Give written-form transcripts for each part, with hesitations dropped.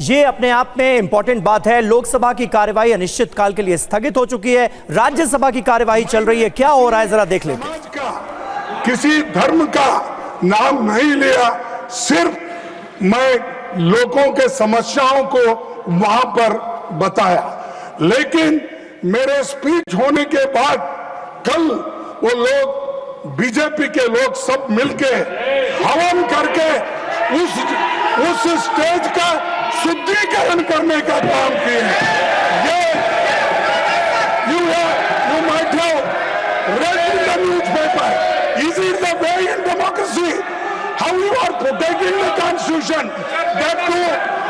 ये अपने आप में इंपॉर्टेंट बात है। लोकसभा की कार्यवाही अनिश्चितकाल के लिए स्थगित हो चुकी है, राज्यसभा की कार्यवाही चल रही है। क्या हो रहा है जरा देख लेते हैं। किसी धर्म का नाम नहीं लिया, सिर्फ मैं लोगों के समस्याओं को वहां पर बताया। लेकिन मेरे स्पीच होने के बाद कल वो लोग बीजेपी के लोग सब मिलके हवन करके उस स्टेज का शुद्धिकरण करने का काम किए। ये you might have read in the newspaper. Is it the way in democracy? How you are protecting the constitution? That too,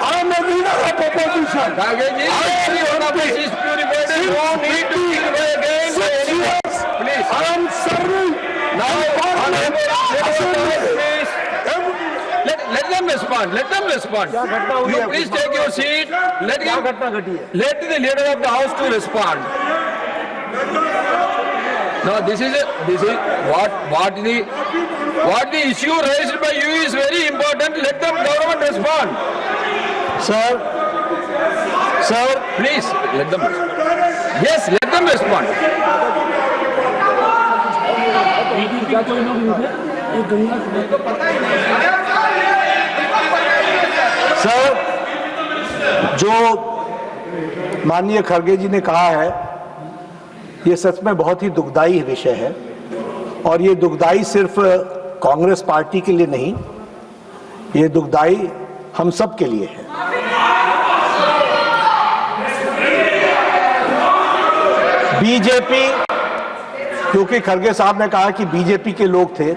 I am a leader of opposition. I am serving. Let them respond. Let them respond. You please take your seat. Let the leader of the house to respond. No, this is what the issue raised by you is very important. Let the government respond. Sir, please let them respond. Yes, let them respond. Sir, जो माननीय खड़गे जी ने कहा है, ये सच में बहुत ही दुखदाई विषय है। और ये दुखदाई सिर्फ कांग्रेस पार्टी के लिए नहीं, ये दुखदाई हम सब के लिए है। बीजेपी, क्योंकि खड़गे साहब ने कहा कि बीजेपी के लोग थे,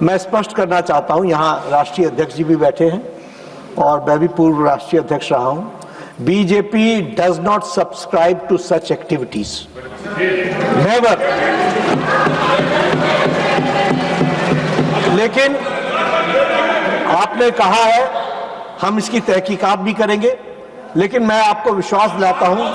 मैं स्पष्ट करना चाहता हूं, यहां राष्ट्रीय अध्यक्ष जी भी बैठे हैं और मैं भी पूर्व राष्ट्रीय अध्यक्ष रहा हूं। BJP does not subscribe to such activities, never. लेकिन आपने कहा है हम इसकी तहकीकात भी करेंगे, लेकिन मैं आपको विश्वास दिलाता हूं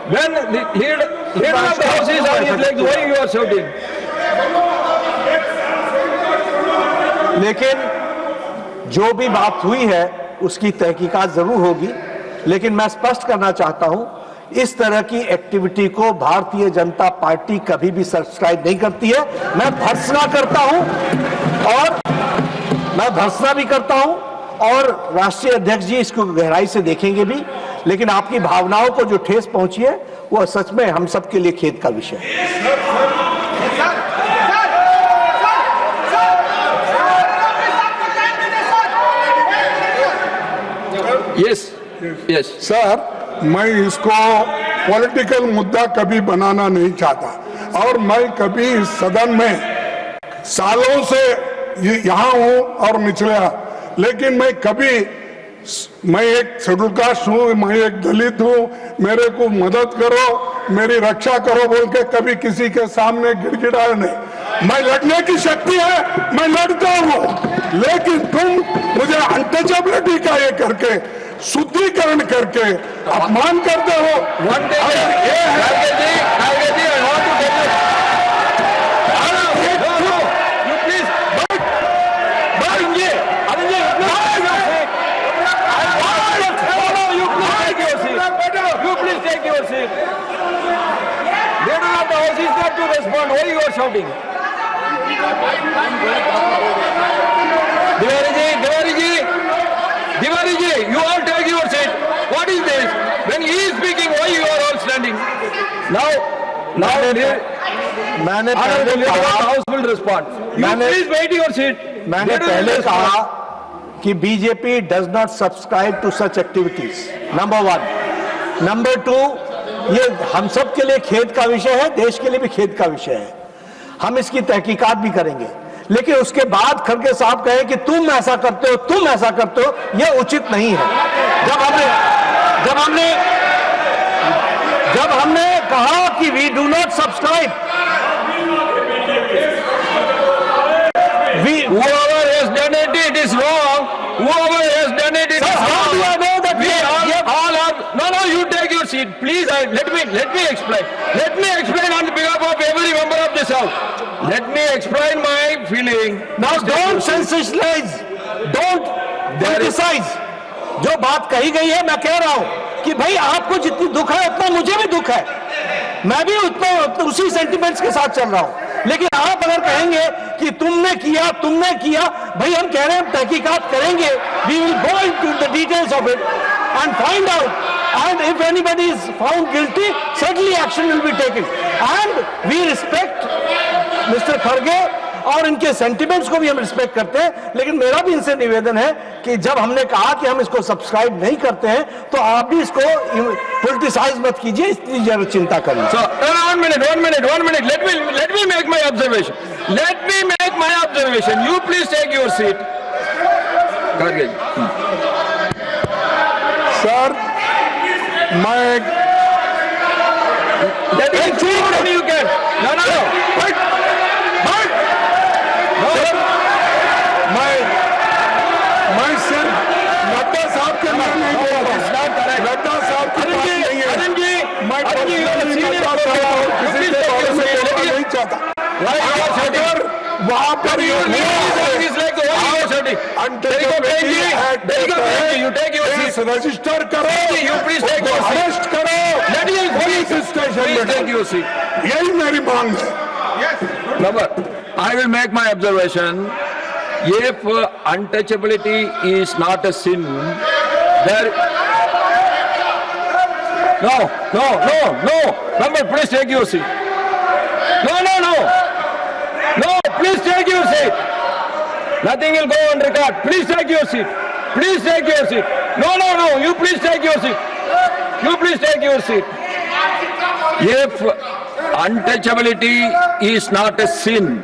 when the leader of the house is on his legs, why you are shouting? लेकिन जो भी बात हुई है उसकी तहकीकात जरूर होगी, लेकिन मैं स्पष्ट करना चाहता हूं, इस तरह की एक्टिविटी को भारतीय जनता पार्टी कभी भी सब्सक्राइब नहीं करती है। मैं भर्त्सना करता हूं और मैं भर्त्सना भी करता हूं और राष्ट्रीय अध्यक्ष जी इसको गहराई से देखेंगे भी। लेकिन आपकी भावनाओं को जो ठेस पहुंची है वो सच में हम सब के लिए खेद का विषय है। Yes. सर, मैं इसको पॉलिटिकल मुद्दा कभी बनाना नहीं चाहता और मैं कभी इस सदन में सालों से यहाँ हूँ और निचला, लेकिन मैं एक शेड्यूल कास्ट हूँ, मैं एक दलित हूँ, मेरे को मदद करो, मेरी रक्षा करो बोल के कभी किसी के सामने गिड़गिड़ाया नहीं। मैं लड़ने की शक्ति है, मैं लड़ता हूँ, लेकिन तुम मुझे अनटचेबिलिटी का ये करके शुद्धिकरण करके अपमान करते हो। Why you are shouting? Tiwari ji, you all take your seat. What is this? When he is speaking, why you are all standing? मैंने the house will respond. You please wait your seat. मैंने पहले कहा कि BJP does not subscribe to such activities, number 1। Number 2, ये हम सब के लिए खेद का विषय है, देश के लिए भी खेद का विषय है। हम इसकी तहकीकात भी करेंगे, लेकिन उसके बाद खड़गे साहब कहे कि तुम ऐसा करते हो, तुम ऐसा करते हो, यह उचित नहीं है। जब हमने कहा कि we do not subscribe, whoever has done it, it is wrong. Whoever has done it, it is wrong. How do I know that we all have? No, you take your seat, please. Let me explain. Let me explain on member of this house. Let me explain my feeling. Now don't sensationalize, don't criticize. जो बात कही गई है मैं कह रहा हूं कि भाई आपको जितनी दुख है उतना मुझे भी दुख है, मैं भी उतना उसी सेंटिमेंट्स के साथ चल रहा हूं। लेकिन आप अगर कहेंगे कि तुमने किया, भाई हम कह रहे हैं तहकीकात करेंगे, we will go into the details of it and find out, and if anybody is found guilty, certainly action will be taken, and we respect Mr. Kharge और इनके सेंटिमेंट्स को भी हम रिस्पेक्ट करते हैं। लेकिन मेरा भी इनसे निवेदन है कि जब हमने कहा कि हम इसको सब्सक्राइब नहीं करते हैं तो आप भी इसको पॉलिटिसाइज मत कीजिए, इसकी जरूर चिंता करिए। So, one minute. Let me make my observation. You please take your seat. Kharge. Sir मैं You can. No. मैं सिर्फ नड्डा साहब के नाम नहीं बोल रहा, नड्डा साहब की बात नहीं है, मैं किसी के बारे में बोलना नहीं चाहता। अगर वहां पर रजिस्टर करो, अरेस्ट करो, पुलिस स्टेशन में, यही मेरी मांग है। I will make my observation. If untouchability is not a sin, there. No. Member, please take your seat. No, please take your seat. Nothing will go on record. Please take your seat. No. You please take your seat. If untouchability is not a sin,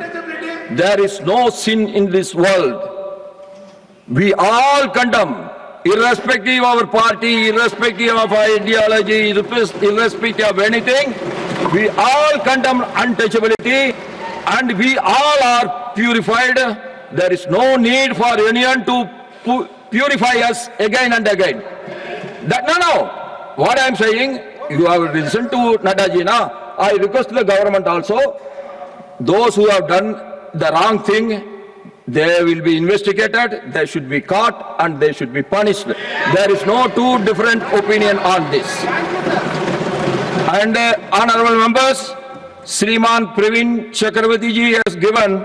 there is no sin in this world. We all condemn, irrespective of our party, irrespective of our ideology, irrespective of anything. We all condemn untouchability, and we all are purified. There is no need for anyone to purify us again and again. No. What I am saying, you have listened to Nadaji, na? I request the government also, those who have done the wrong thing, they will be investigated, they should be caught, and they should be punished. There is no two different opinion on this. And honorable members, Sriman Praveen Chakravarti ji has given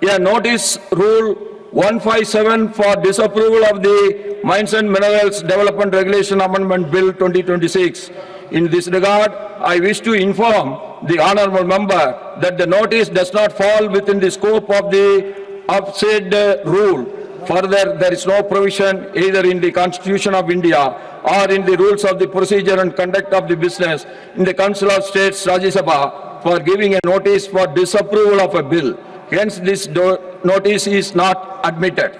a notice rule 157 for disapproval of the Mines and Minerals Development Regulation Amendment Bill 2026. In this regard, I wish to inform the honorable member that the notice does not fall within the scope of the said rule. Further, there is no provision either in the Constitution of India or in the rules of the procedure and conduct of the business in the Council of States Rajya Sabha for giving a notice for disapproval of a bill. Hence, this notice is not admitted.